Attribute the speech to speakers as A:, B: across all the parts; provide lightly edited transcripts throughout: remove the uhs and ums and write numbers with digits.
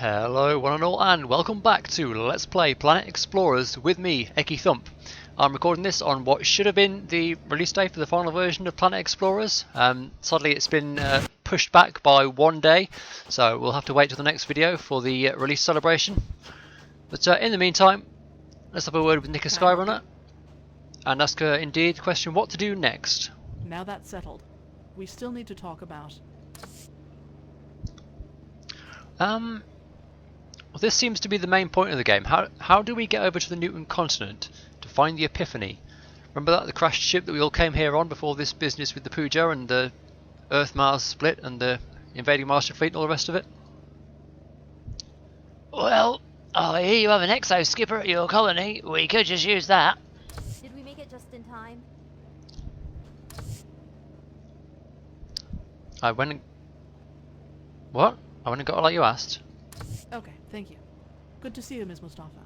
A: Hello one and all, and welcome back to Let's Play Planet Explorers with me, ekkiThump. I'm recording this on what should have been the release day for the final version of Planet Explorers. Sadly it's been pushed back by 1 day, so we'll have to wait till the next video for the release celebration. But in the meantime, let's have a word with Nika Skyrunner and ask her indeed the question what to do next.
B: Now that's settled, we still need to talk about...
A: Well, this seems to be the main point of the game. How do we get over to the Newton continent to find the Epiphany? Remember that, the crashed ship that we all came here on before this business with the Puja and the Earth-Mars split and the invading Master Fleet and all the rest of it?
C: Well, I hear you have an exo skipper at your colony. We could just use that.
D: Did we make it just in time?
A: I went and... What? I went and got it like you asked.
B: Okay, thank you. Good to see you, Ms. Mustafa.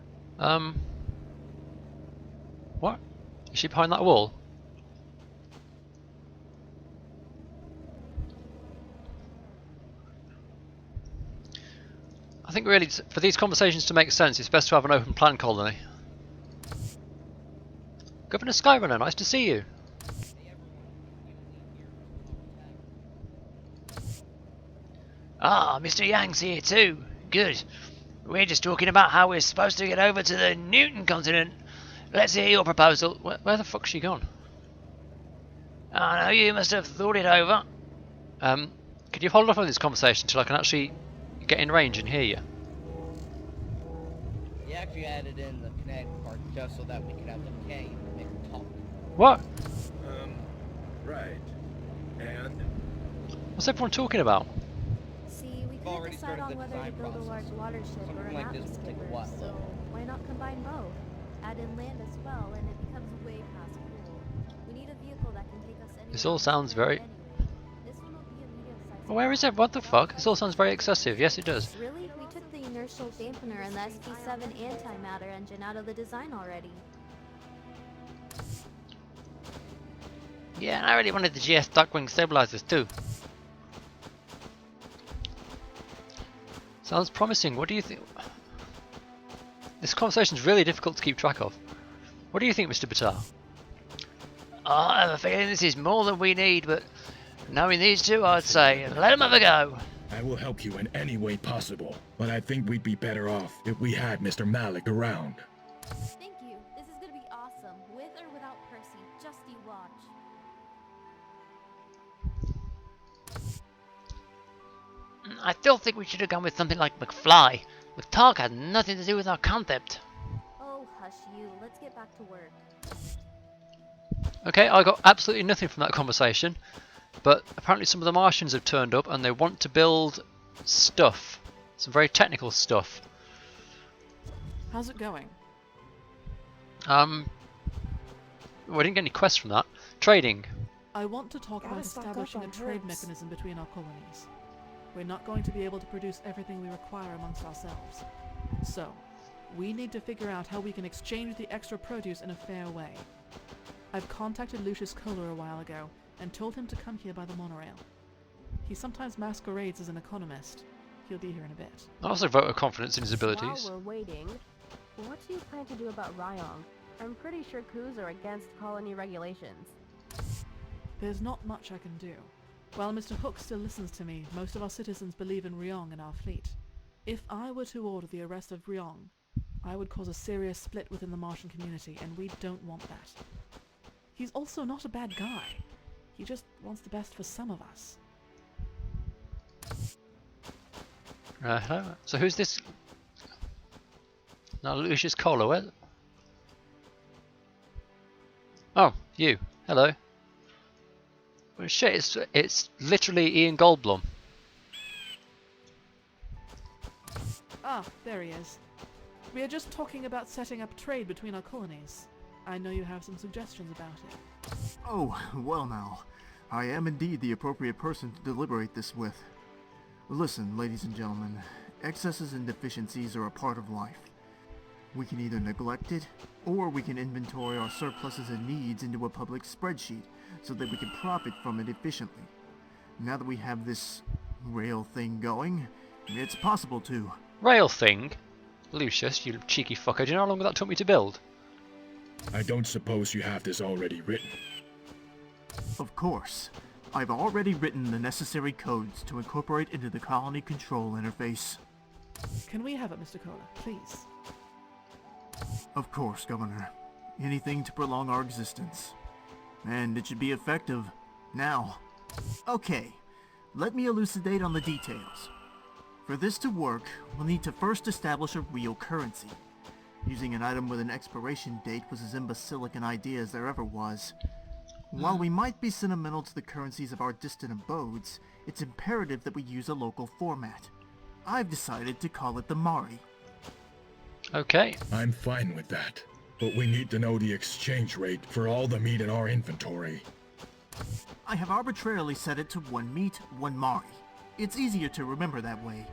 A: What? Is she behind that wall? I think really, for these conversations to make sense, it's best to have an open plan colony. Governor Skyrunner, nice to see you.
C: Ah, Mr. Yang's here too. Good. We're just talking about how we're supposed to get over to the Newton continent. Let's hear your proposal.
A: Where the fuck's she gone?
C: I know you must have thought it over.
A: Could you hold off on this conversation until I can actually get in range and hear you?
E: He actually added in the kinetic part just so that we could have the cane to make him talk.
A: What?
F: Right. And?
A: What's everyone talking about?
D: See, we couldn't
E: already
D: decide
E: started
D: on
E: the
D: whether to
E: design
D: build a large
E: process.
D: watership or
E: Something
D: an
E: like this will take a
D: atmosphere,
E: while.
D: so why not combine both? Add in land as well, and it becomes way past cool. We need a vehicle that can take us anywhere.
A: This all sounds very...
D: Anyway. This one will be a medium-sized...
A: Where is it? What the fuck? This all sounds very excessive. Yes, it does.
D: Really? We took the inertial dampener and the SP7 antimatter engine out of the design already.
C: Yeah, and I really wanted the GS Duckwing stabilizers too.
A: Sounds promising. What do you think? This conversation's really difficult to keep track of. What do you think, Mr. Batar?
C: I have a feeling this is more than we need, but knowing these two, I'd say let them have a go.
F: I will help you in any way possible, but I think we'd be better off if we had Mr. Malik around.
D: Thank you. This is gonna be awesome. With or without Percy. Just you watch.
C: I still think we should have gone with something like McFly. With talk had nothing to do with our concept.
D: Oh, hush you. Let's get back to work.
A: Okay, I got absolutely nothing from that conversation, but apparently some of the Martians have turned up and they want to build stuff. Some very technical stuff.
B: How's it going?
A: Well, I didn't get any quests from that. Trading.
B: I want to talk about establishing a trade mechanism between our colonies. We're not going to be able to produce everything we require amongst ourselves. So, we need to figure out how we can exchange the extra produce in a fair way. I've contacted Lucius Kohler a while ago and told him to come here by the monorail. He sometimes masquerades as an economist. He'll be here in a bit.
A: I also vote of confidence in his abilities.
G: While we're waiting, what do you plan to do about Ryong? I'm pretty sure coups are against colony regulations.
B: There's not much I can do. While Mr. Hook still listens to me, most of our citizens believe in Ryong and our fleet. If I were to order the arrest of Ryong, I would cause a serious split within the Martian community, and we don't want that. He's also not a bad guy. He just wants the best for some of us.
A: Hello. So who's this? Now Lucius Kohler, where? Oh, you. Hello. Well, shit, it's literally Ian Goldblum.
B: Ah, there he is. We are just talking about setting up trade between our colonies. I know you have some suggestions about it.
H: Oh, well now. I am indeed the appropriate person to deliberate this with. Listen, ladies and gentlemen, excesses and deficiencies are a part of life. We can either neglect it, or we can inventory our surpluses and needs into a public spreadsheet so that we can profit from it efficiently. Now that we have this rail thing going, it's possible to.
A: Rail thing? Lucius, you cheeky fucker, do you know how long that took me to build?
F: I don't suppose you have this already written.
H: Of course. I've already written the necessary codes to incorporate into the colony control interface.
B: Can we have it, Mr. Kohler, please?
H: Of course, Governor. Anything to prolong our existence. And it should be effective. Now. Okay, let me elucidate on the details. For this to work, we'll need to first establish a real currency. Using an item with an expiration date was as imbecilic an idea as there ever was. While we might be sentimental to the currencies of our distant abodes, it's imperative that we use a local format. I've decided to call it the Mari.
A: Okay.
F: I'm fine with that. But we need to know the exchange rate for all the meat in our inventory.
H: I have arbitrarily set it to 1 meat, 1 Mari. It's easier to remember that way.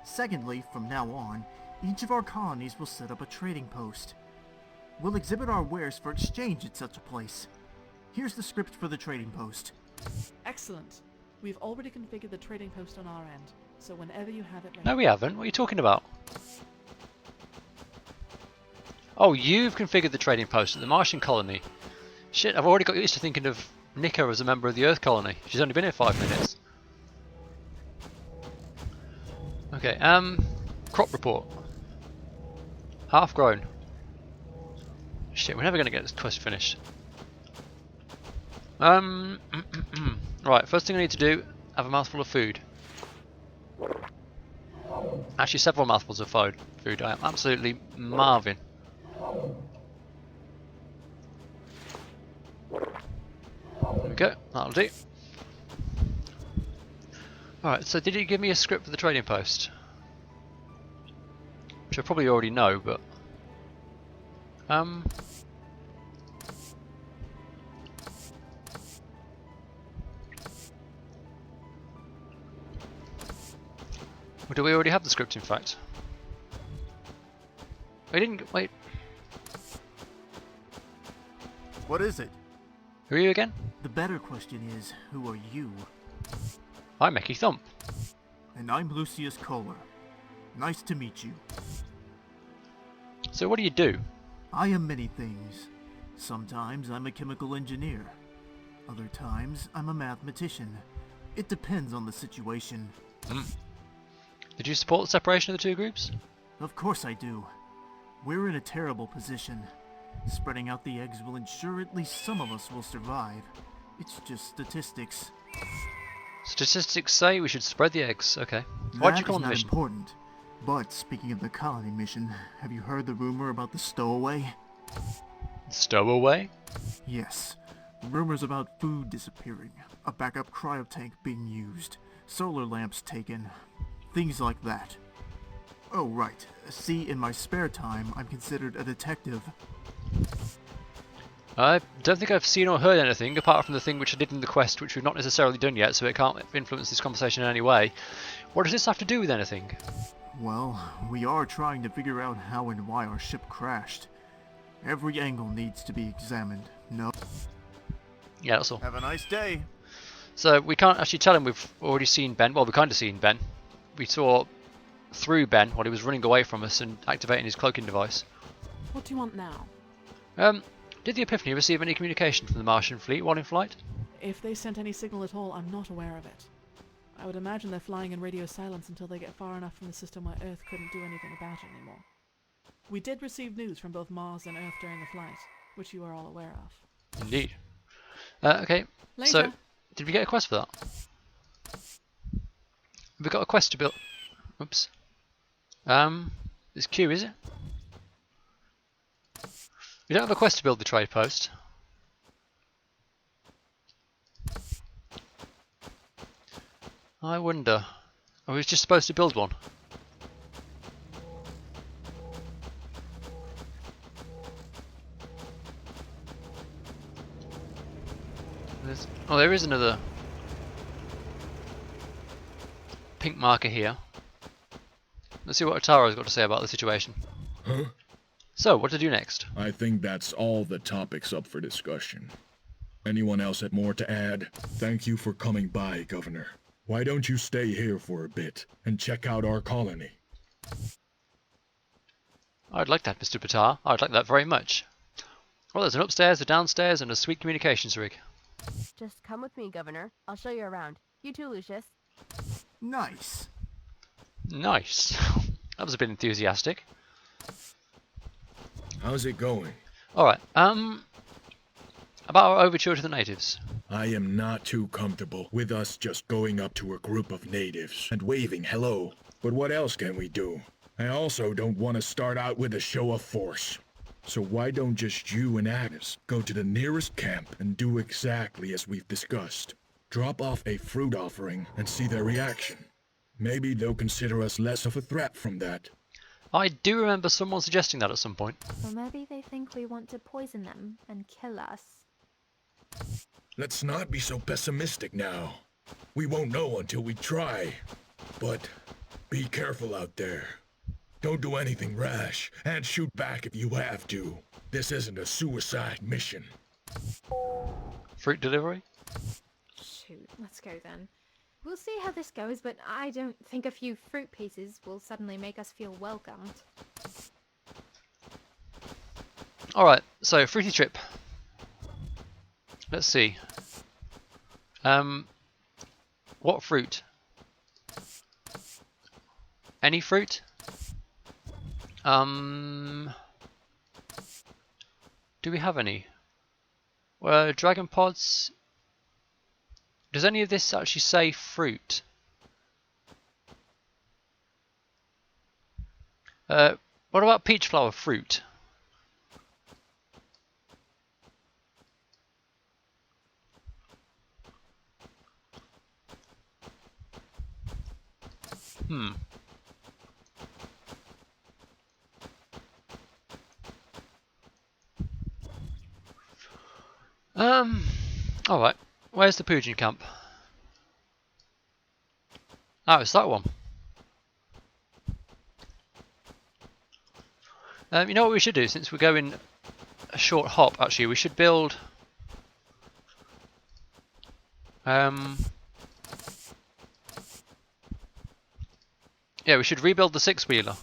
H: Secondly, from now on, each of our colonies will set up a trading post. We'll exhibit our wares for exchange at such a place. Here's the script for the trading post.
B: Excellent. We've already configured the trading post on our end, so whenever you have it ready.
A: No, we haven't. What are you talking about? Oh, you've configured the trading post at the Martian colony. Shit, I've already got used to thinking of Nika as a member of the Earth colony. She's only been here 5 minutes. Okay, crop report. Half grown. Shit, we're never going to get this quest finished. Right, first thing I need to do, have a mouthful of food. Actually, several mouthfuls of food. I am absolutely marvin. There we go, that'll do. Alright, so did he give me a script for the trading post? Which I probably already know, but... Or do we already have the script, in fact? We didn't... wait.
H: What is it?
A: Who are you again?
H: The better question is, who are you?
A: I'm ekkiThump.
H: And I'm Lucius Kohler. Nice to meet you.
A: So what do you do?
H: I am many things. Sometimes I'm a chemical engineer. Other times I'm a mathematician. It depends on the situation.
A: Did you support the separation of the two groups?
H: Of course I do. We're in a terrible position. Spreading out the eggs will ensure at least some of us will survive. It's just statistics.
A: Statistics say we should spread the eggs. Okay. Why'd you call them the mission?
H: Important. But speaking of the colony mission, have you heard the rumor about the stowaway?
A: Stowaway?
H: Yes. Rumors about food disappearing, a backup cryo tank being used, solar lamps taken, things like that. Oh right, see, in my spare time, I'm considered a detective.
A: I don't think I've seen or heard anything, apart from the thing which I did in the quest, which we've not necessarily done yet, so it can't influence this conversation in any way. What does this have to do with anything?
H: Well, we are trying to figure out how and why our ship crashed. Every angle needs to be examined, no?
A: Yeah, that's all.
H: Have a nice day.
A: So we can't actually tell him we've already seen Ben. Well, we've kind of seen Ben. We saw through Ben while he was running away from us and activating his cloaking device.
B: What do you want now?
A: Did the Epiphany receive any communication from the Martian fleet while in flight?
B: If they sent any signal at all, I'm not aware of it. I would imagine they're flying in radio silence until they get far enough from the system where Earth couldn't do anything about it anymore. We did receive news from both Mars and Earth during the flight, which you are all aware of.
A: Indeed. Okay,
B: Later.
A: so did we get a quest for that? We got a quest to build. Oops. It's Q, is it? We don't have a quest to build the trade post. I wonder. I was just supposed to build one. Oh, there is another pink marker here. Let's see what Ataro's got to say about the situation.
F: Huh?
A: So, what to do next?
F: I think that's all the topics up for discussion. Anyone else have more to add? Thank you for coming by, Governor. Why don't you stay here for a bit and check out our colony?
A: I'd like that, Mr. Patar. I'd like that very much. Well, there's an upstairs, a downstairs, and a sweet communications rig.
G: Just come with me, Governor. I'll show you around. You too, Lucius.
H: Nice.
A: Nice. That was a bit enthusiastic.
F: How's it going?
A: Alright, about our overture to the natives.
F: I am not too comfortable with us just going up to a group of natives and waving hello. But what else can we do? I also don't want to start out with a show of force. So why don't just you and Agnes go to the nearest camp and do exactly as we've discussed? Drop off a fruit offering and see their reaction. Maybe they'll consider us less of a threat from that.
A: I do remember someone suggesting that at some point.
D: Or maybe they think we want to poison them and kill us.
F: Let's not be so pessimistic now. We won't know until we try. But be careful out there. Don't do anything rash, and shoot back if you have to. This isn't a suicide mission.
A: Fruit delivery?
I: Shoot, let's go then. We'll see how this goes, but I don't think a few fruit pieces will suddenly make us feel welcomed.
A: Alright, so fruity trip. Let's see. What fruit? Any fruit? Do we have any? Dragon pods. Does any of this actually say fruit? What about peach flower fruit? Alright. Where's the Poojin camp? Oh, it's that one. You know what we should do, since we're going a short hop, actually, we should build... yeah, we should rebuild the six-wheeler.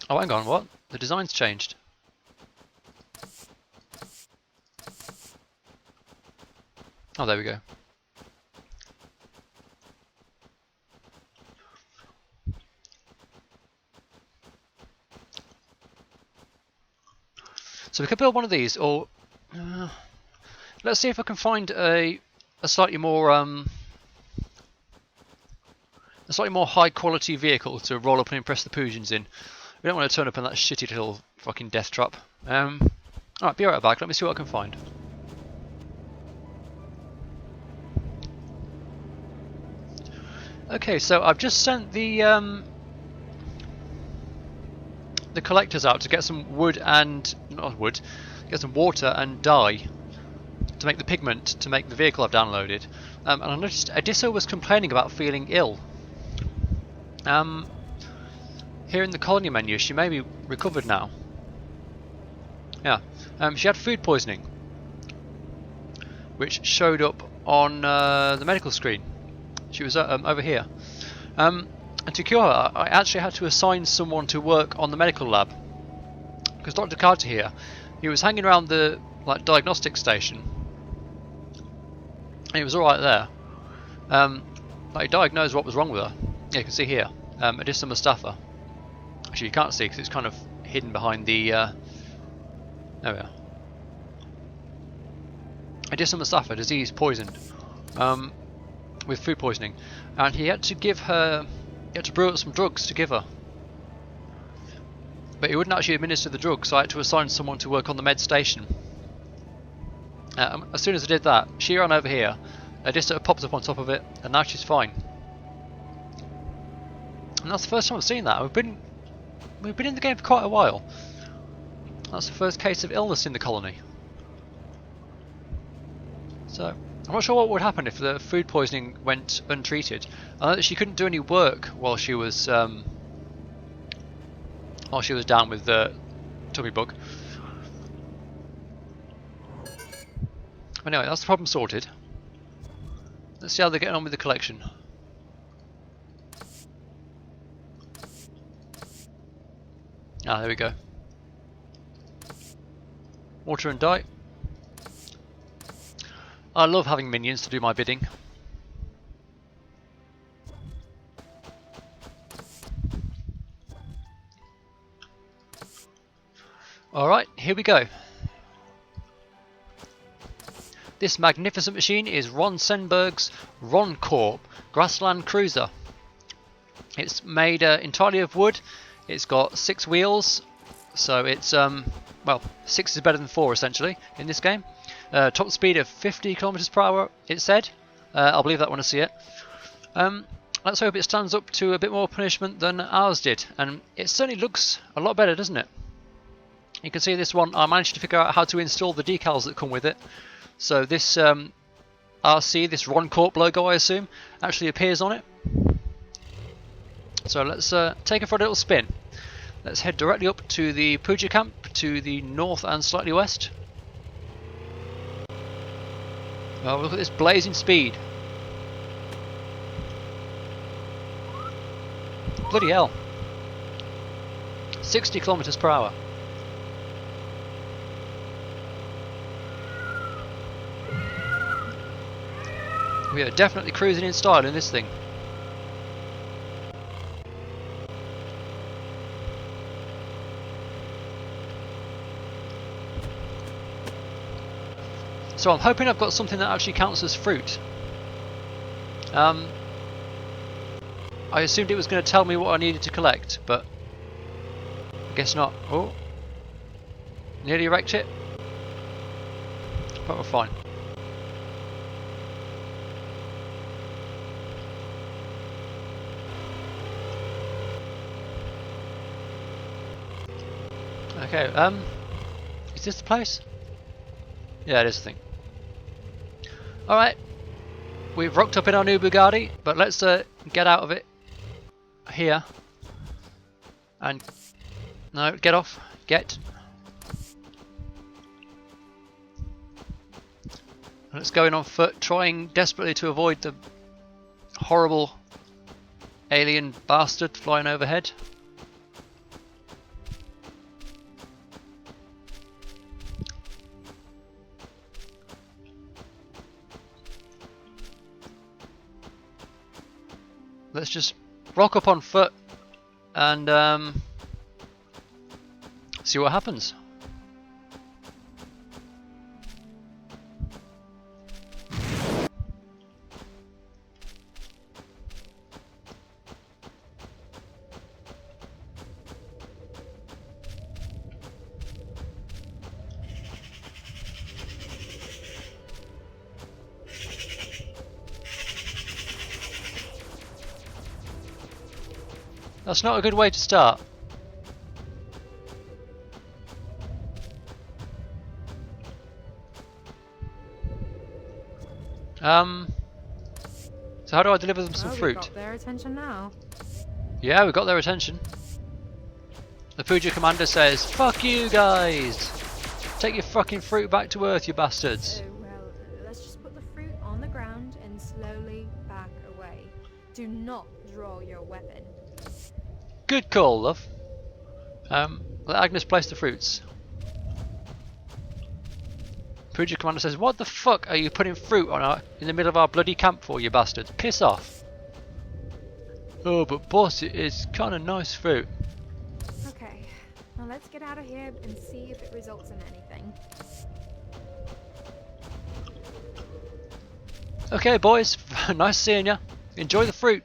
A: Oh, hang on, what? The design's changed. Oh, there we go. So we could build one of these, or let's see if I can find a slightly more high quality vehicle to roll up and impress the Poojins in. We don't want to turn up in that shitty little fucking death trap. Alright, be right back. Let me see what I can find. Okay, so I've just sent the collectors out to get some wood and get some water and dye to make the pigment to make the vehicle I've downloaded. And I noticed Adisso was complaining about feeling ill. Here in the colony menu, she may be recovered now. Yeah, she had food poisoning, which showed up on the medical screen. She was over here. And to cure her, I actually had to assign someone to work on the medical lab. Because Dr. Carter here, he was hanging around the diagnostic station. And he was alright there. He diagnosed what was wrong with her. Yeah, you can see here. Adissa Mustafa. Actually, you can't see because it's kind of hidden behind the... there we are. Adissa Mustafa, disease, poisoned. With food poisoning, and he had to brew up some drugs to give her, but he wouldn't actually administer the drugs, so I had to assign someone to work on the med station. As soon as I did that, she ran over here, Adissa popped up on top of it, and now she's fine. And that's the first time I've seen that. We've been in the game for quite a while. That's the first case of illness in the colony. So I'm not sure what would happen if the food poisoning went untreated. I know that she couldn't do any work while she was down with the tummy bug. Anyway, that's the problem sorted. Let's see how they're getting on with the collection. Ah, there we go. Water and dye. I love having minions to do my bidding. Alright, here we go. This magnificent machine is Ronsemberg's RonCorp Grassland Cruiser. It's made entirely of wood. It's got 6 wheels, so it's well, 6 is better than 4 essentially in this game. Top speed of 50 kilometers per hour, it said. I'll believe that when I see it. Let's hope it stands up to a bit more punishment than ours did, and it certainly looks a lot better, doesn't it? You can see this one, I managed to figure out how to install the decals that come with it. So this RC, this RonCorp logo I assume, actually appears on it. So let's take it for a little spin. Let's head directly up to the Puja camp to the north and slightly west. Oh, look at this blazing speed. Bloody hell. 60 kilometers per hour. We are definitely cruising in style in this thing. So I'm hoping I've got something that actually counts as fruit. I assumed it was going to tell me what I needed to collect, but I guess not. Oh, nearly wrecked it, but we're fine. Okay, is this the place? Yeah, it is the thing. Alright, we've rocked up in our new Bugatti, but let's get out of it here. And, no, get off, get. Let's go in on foot, trying desperately to avoid the horrible alien bastard flying overhead. Let's just rock up on foot and see what happens. That's not a good way to start. So how do I deliver them some fruit?
I: We've got their attention now.
A: Yeah, we got their attention. The Puja commander says, "Fuck you guys! Take your fucking fruit back to Earth, you bastards!"
I: Oh, well, let's just put the fruit on the ground and slowly back away. Do not draw your weapon.
A: Good call, love. Let Agnes place the fruits. Puja commander says, "What the fuck are you putting fruit on in the middle of our bloody camp for, you bastards? Piss off." "Oh, but boss, it's kind of nice fruit."
I: Okay, now let's get out of here and see if it results in anything.
A: Okay, boys, nice seeing ya. Enjoy the fruit.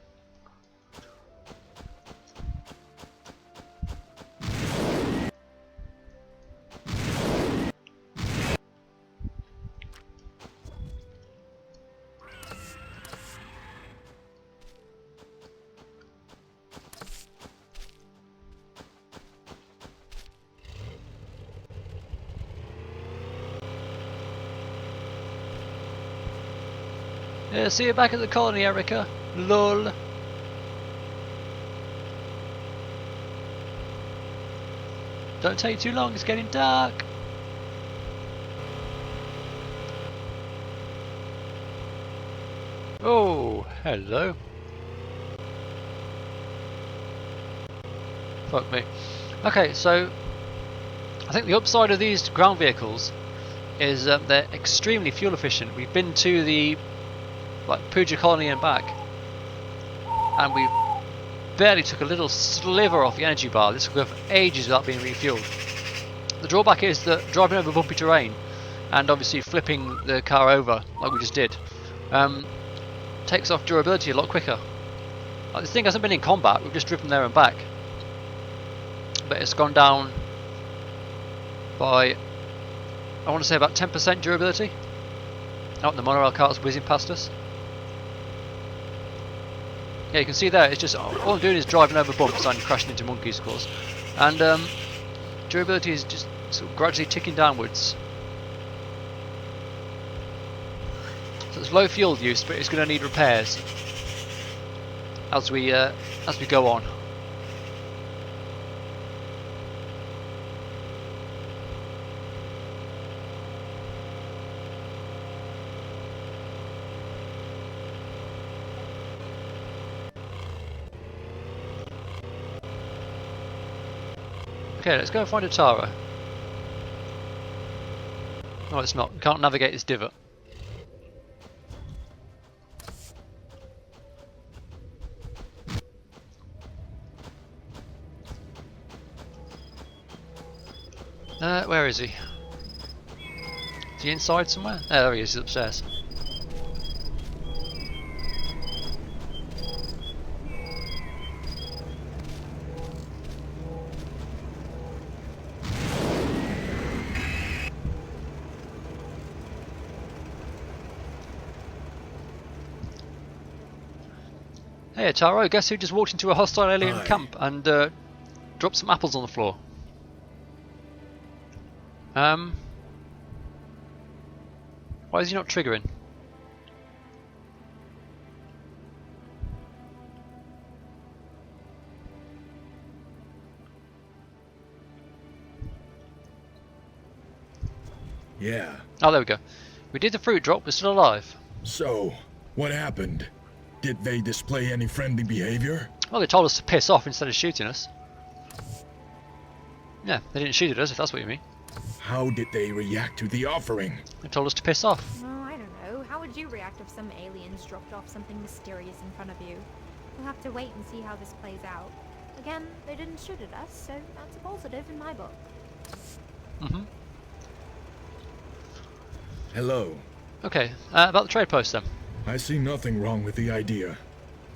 A: Yeah, see you back at the colony, Erica. Lol. Don't take too long, it's getting dark. Oh, hello. Fuck me. Okay, so I think the upside of these ground vehicles is they're extremely fuel efficient. We've been to the Puja colony and back, and we barely took a little sliver off the energy bar. This will go for ages without being refueled. The drawback is that driving over bumpy terrain and obviously flipping the car over like we just did takes off durability a lot quicker. This thing hasn't been in combat, we've just driven there and back, but it's gone down by, I want to say, about 10% durability. Out in the monorail car's whizzing past us. Yeah, you can see there, it's just, all I'm doing is driving over bumps and crashing into monkeys, of course. And durability is just sort of gradually ticking downwards. So it's low fuel use, but it's going to need repairs as we go on. Okay, let's go and find a Tara. No, it's not. We can't navigate this divot. Where is he? Is he inside somewhere? Oh, there he is, he's upstairs. Hey Taro, guess who just walked into a hostile alien
F: Hi.
A: camp and dropped some apples on the floor? Why is he not triggering?
F: Yeah.
A: Oh, there we go. We did the fruit drop, we're still alive.
F: So, what happened? Did they display any friendly behavior?
A: Well, they told us to piss off instead of shooting us. Yeah, they didn't shoot at us, if that's what you mean.
F: How did they react to the offering?
A: They told us to piss off.
I: Oh, I don't know. How would you react if some aliens dropped off something mysterious in front of you? We'll have to wait and see how this plays out. Again, they didn't shoot at us, so that's a positive in my book.
A: Mm-hmm.
F: Hello.
A: Okay, about the trade post then.
F: I see nothing wrong with the idea.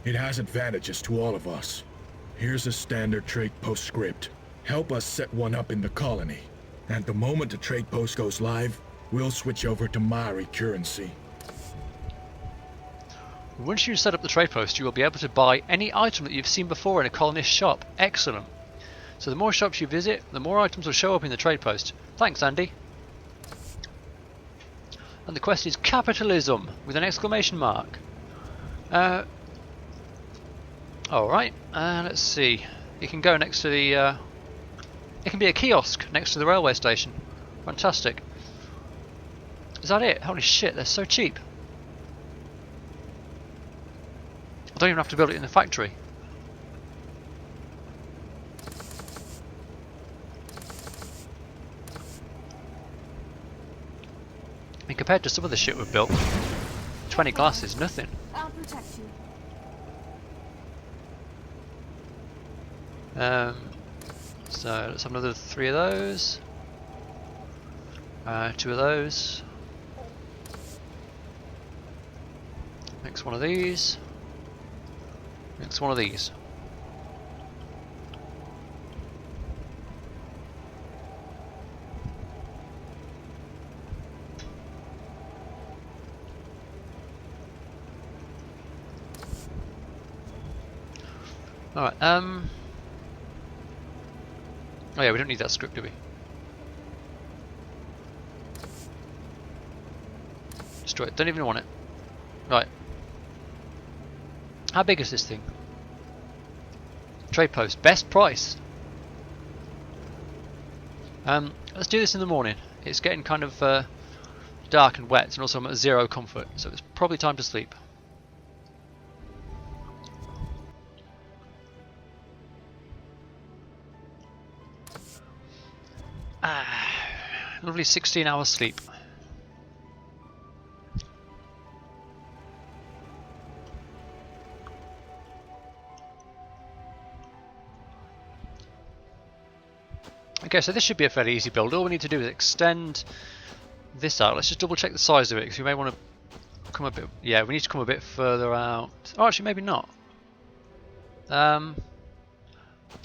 F: It has advantages to all of us. Here's a standard trade post script. Help us set one up in the colony. And the moment the trade post goes live, we'll switch over to Maori currency.
A: Once you set up the trade post, you will be able to buy any item that you've seen before in a colonist shop. Excellent. So the more shops you visit, the more items will show up in the trade post. Thanks, Andy. And the quest is capitalism with an exclamation mark. Alright, let's see. You can go next to the... it can be a kiosk next to the railway station. Fantastic. Is that it? Holy shit, they're so cheap. I don't even have to build it in the factory. I mean, compared to some of the shit we've built, 20 glass is nothing.
G: I'll protect you.
A: So let's have another 3 of those. 2 of those. Next one of these. Next one of these. Alright, oh yeah, we don't need that script, do we? Destroy it, don't even want it. Right. How big is this thing? Trade post, best price. Let's do this in the morning. It's getting kind of dark and wet, and also I'm at 0 comfort, so it's probably time to sleep. lovely 16 hours sleep. Okay, so this should be a fairly easy build. All we need to do is extend this out. Let's just double check the size of it, because we may want to come a bit... Yeah, we need to come a bit further out. Oh, actually, maybe not. I'm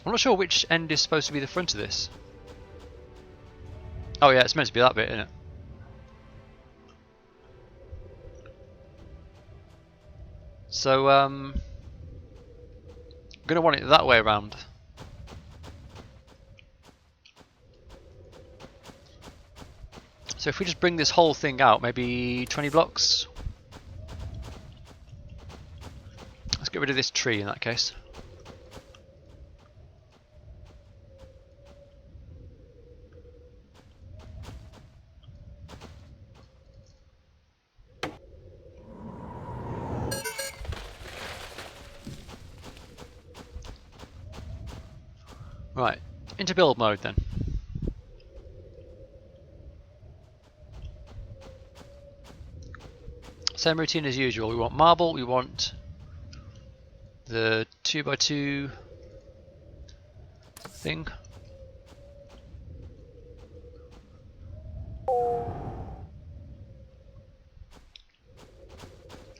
A: not sure which end is supposed to be the front of this. Oh yeah, it's meant to be that bit, isn't it? So, I'm going to want it that way around. So if we just bring this whole thing out, maybe 20 blocks. Let's get rid of this tree in that case. Right, into build mode then. Same routine as usual. We want marble, we want the 2x2 thing.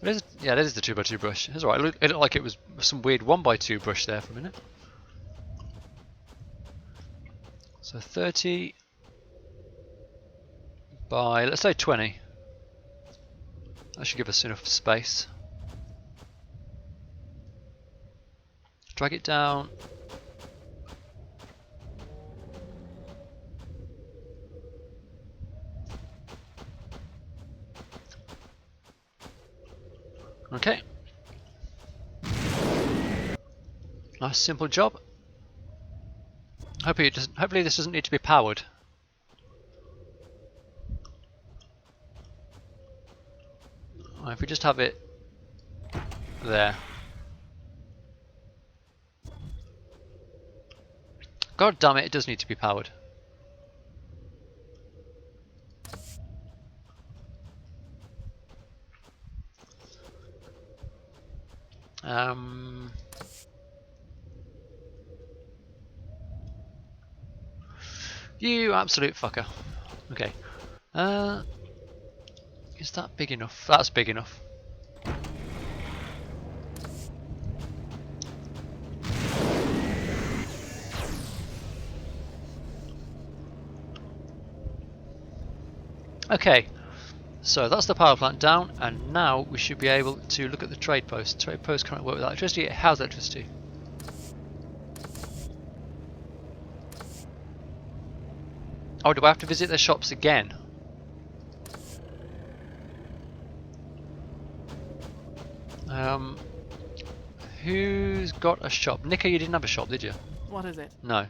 A: Yeah, that is the 2x2 brush. That's alright. It looked like it was some weird 1x2 brush there for a minute. So 30 by, let's say 20. That should give us enough space. Drag it down. Okay. Nice simple job. Hopefully this doesn't need to be powered. If we just have it there. God damn it, it does need to be powered. You absolute fucker. Okay. Is that big enough? That's big enough. Okay, so that's the power plant down, and now we should be able to look at the trade post. Trade post can't work with electricity. It has electricity. Oh, do I have to visit their shops again? Who's got a shop? Nico, you didn't have a shop, did you?
B: What is it?
A: No.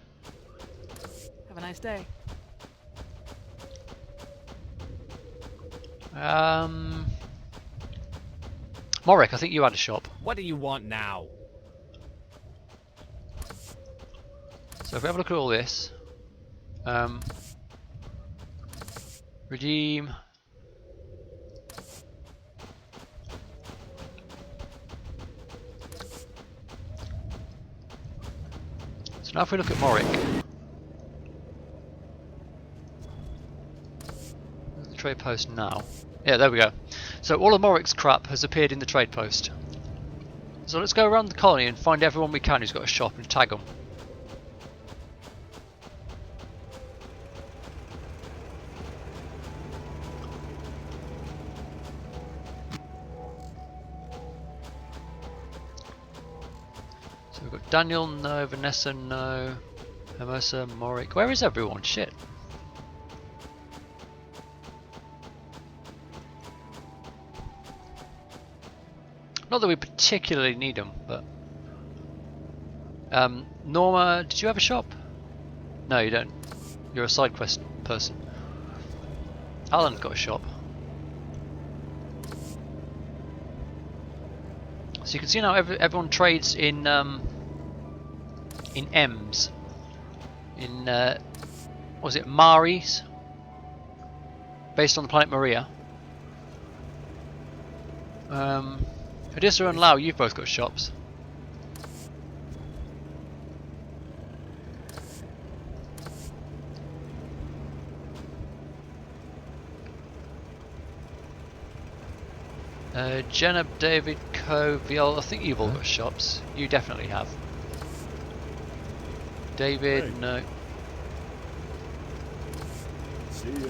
B: Have a nice day.
A: Morik, I think you had a shop.
J: What do you want now?
A: So if we have a look at all this, redeem. So now if we look at Morik, the trade post now. Yeah, there we go. So all of Morik's crap has appeared in the trade post. So let's go around the colony and find everyone we can who's got a shop and tag them. So we've got Daniel, no, Vanessa, no, Hermosa, Morik. Where is everyone? Shit. Not that we particularly need them, but... Norma, did you have a shop? No, you don't. You're a side quest person. Alan's got a shop. So you can see now everyone trades in M's. In, was it Mari's? based on the planet Maria. Odessa and Lau, you've both got shops. Jenna, David, Co, Viol, I think you've all got shops. You definitely have. David,
J: Hey.
A: no.
J: See ya.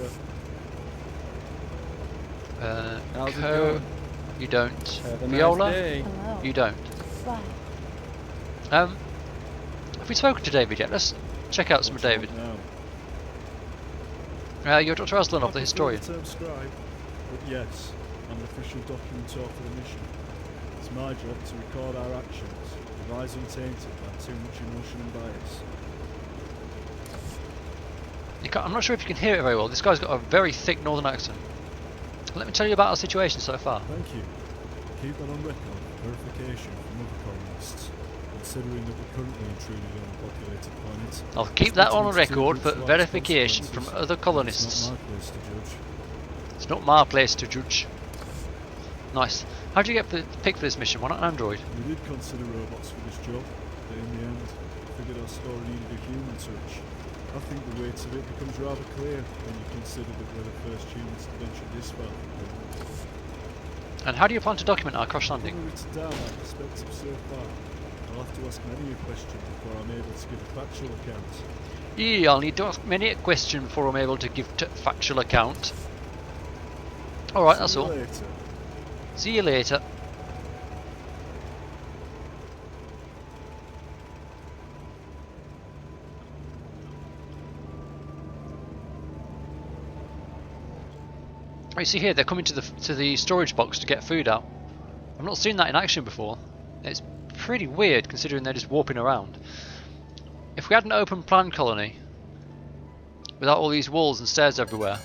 K: How's it
A: Co,
K: going?
A: you don't.
K: Have a
A: Viola,
K: nice day.
G: Hello.
A: you don't.
G: Why?
A: Have we spoken to David yet? Let's check out some of
J: What you
A: David.
J: want now?
A: You're Dr. Aslan of the
J: I prefer
A: historian.
J: the term scribe, but yes, I'm the official documenter for the mission. It's my job to record our actions, advise untainted by too much emotion and bias.
A: I'm not sure if you can hear it very well. This guy's got a very thick northern accent. Let me tell you about our situation so far.
J: Thank you. Keep that on record for verification from other colonists, considering that we're currently intruding on a populated planet.
A: I'll keep that on
J: It's
A: record
J: too
A: for
J: good to
A: verification
J: ask
A: from
J: consequences.
A: other colonists.
J: It's not my place to judge.
A: It's not my place to judge. Nice. How'd you get picked for this mission? Why not an android?
J: We did consider robots for this job, but in the end, figured our story needed a human touch. I think the weight of it becomes rather clear when you consider that we're the first humans to venture this far.
A: And how do you plan to document our crash landing?
J: I've written down our perspective so far. I'll have to ask many a question before I'm able to give a factual account.
A: Yeah, I'll need to ask many a question before I'm able to give a factual account. Alright, that's
J: See you
A: all.
J: later.
A: See you later. Oh, you see here, they're coming to the storage box to get food out. I've not seen that in action before. It's pretty weird considering they're just warping around. If we had an open plan colony without all these walls and stairs everywhere,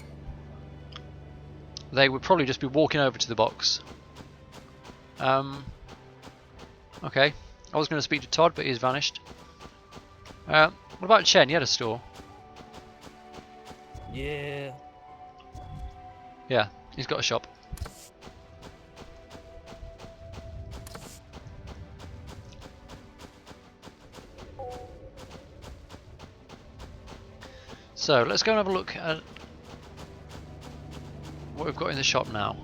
A: they would probably just be walking over to the box. Okay, I was going to speak to Todd, but he's vanished. What about Chen? He had a store.
E: Yeah.
A: Yeah, he's got a shop. So let's go and have a look at what we've got in the shop now.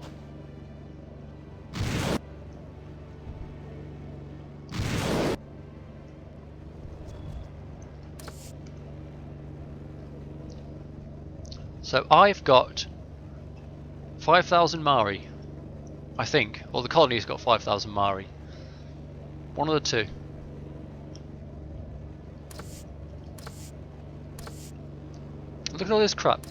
A: So I've got 5,000 Mari, I think. Or the colony's got 5,000 Mari. One of the two. Look at all this crap.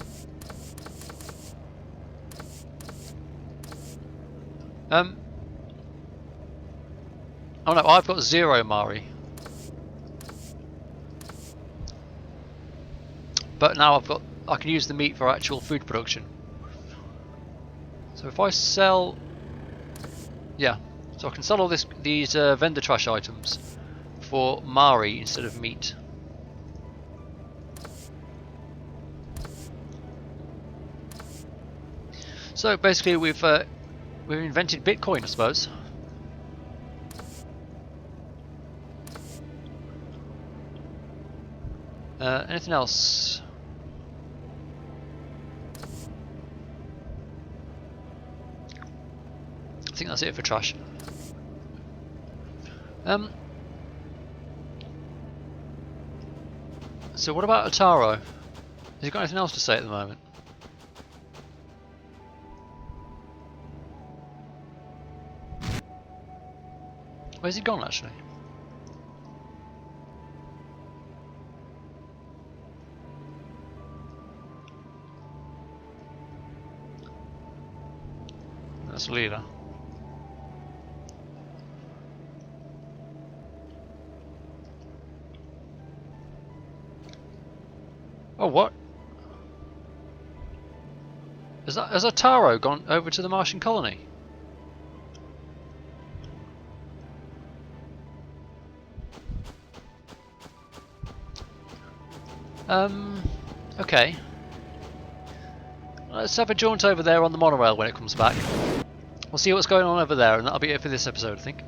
A: Oh no, I've got 0 Mari. But now I can use the meat for actual food production. So if I sell, yeah, so I can sell all these vendor trash items for Mari instead of meat. So basically, we've invented Bitcoin, I suppose. Anything else? I think that's it for trash. So what about Ataro? Has he got anything else to say at the moment? Where's he gone actually? That's Leela. Oh, what? Has Ataro gone over to the Martian colony? Okay. let's have a jaunt over there on the monorail when it comes back. We'll see what's going on over there, and that'll be it for this episode, I think.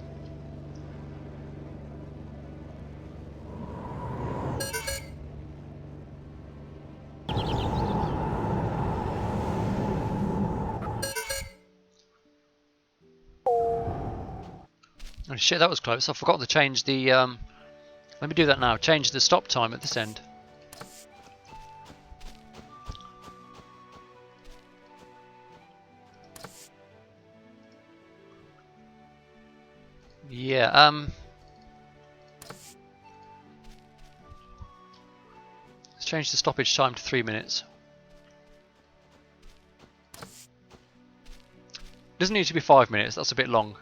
A: Oh shit, that was close. I forgot to change the... let me do that now. Change the stop time at this end. Yeah, let's change the stoppage time to 3 minutes. Doesn't need to be 5 minutes, that's a bit long.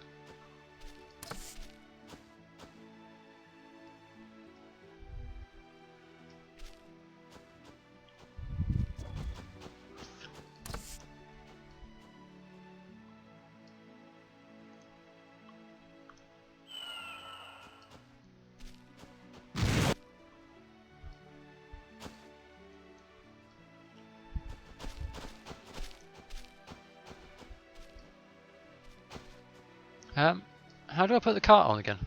A: How do I put the cart on again?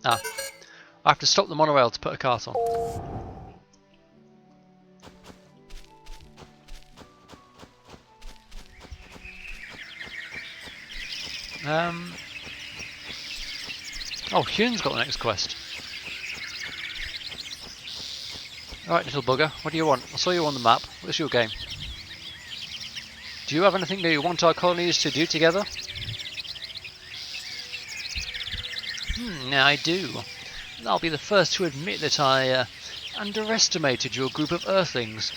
A: Ah, I have to stop the monorail to put a cart on. Oh, Hyun's got the next quest. Alright, little bugger, what do you want? I saw you on the map. What's your game? Do you have anything that you want our colonies to do together? I do. I'll be the first to admit that I underestimated your group of Earthlings.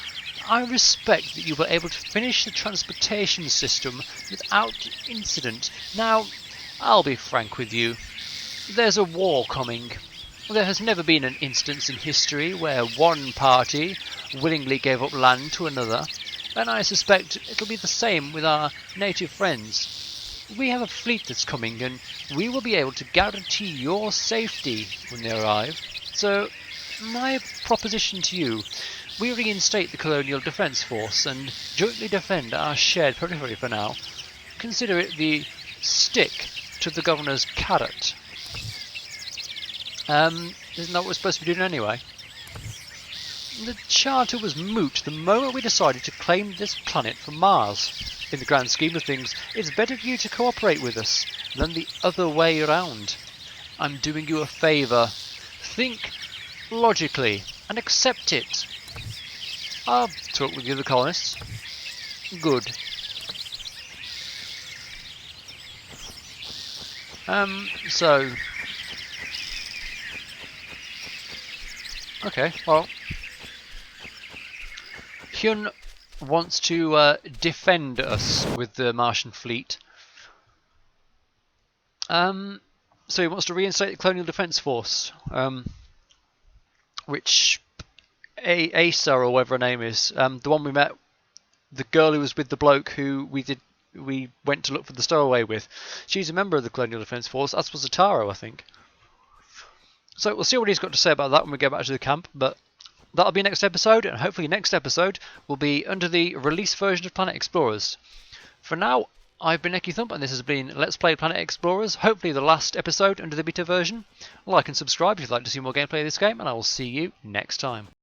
A: I respect that you were able to finish the transportation system without incident. Now, I'll be frank with you. There's a war coming. There has never been an instance in history where one party willingly gave up land to another, and I suspect it'll be the same with our native friends. We have a fleet that's coming, and we will be able to guarantee your safety when they arrive. So, my proposition to you, we reinstate the Colonial Defence Force and jointly defend our shared periphery for now. Consider it the stick to the Governor's carrot. Isn't that what we're supposed to be doing anyway? The charter was moot the moment we decided to claim this planet from Mars. In the grand scheme of things, it's better for you to cooperate with us than the other way around. I'm doing you a favour. Think logically and accept it. I'll talk with the other colonists. Good. So... Okay, well... Hyun wants to defend us with the Martian fleet. So he wants to reinstate the Colonial Defence Force. Which... Asa, or whatever her name is, the one we met, the girl who was with the bloke who we went to look for the stowaway with, she's a member of the Colonial Defence Force, as was Ataro, I think. So we'll see what he's got to say about that when we go back to the camp, but that'll be next episode, and hopefully next episode will be under the release version of Planet Explorers. For now, I've been ekkiThump, and this has been Let's Play Planet Explorers, hopefully the last episode under the beta version. Like and subscribe if you'd like to see more gameplay of this game, and I will see you next time.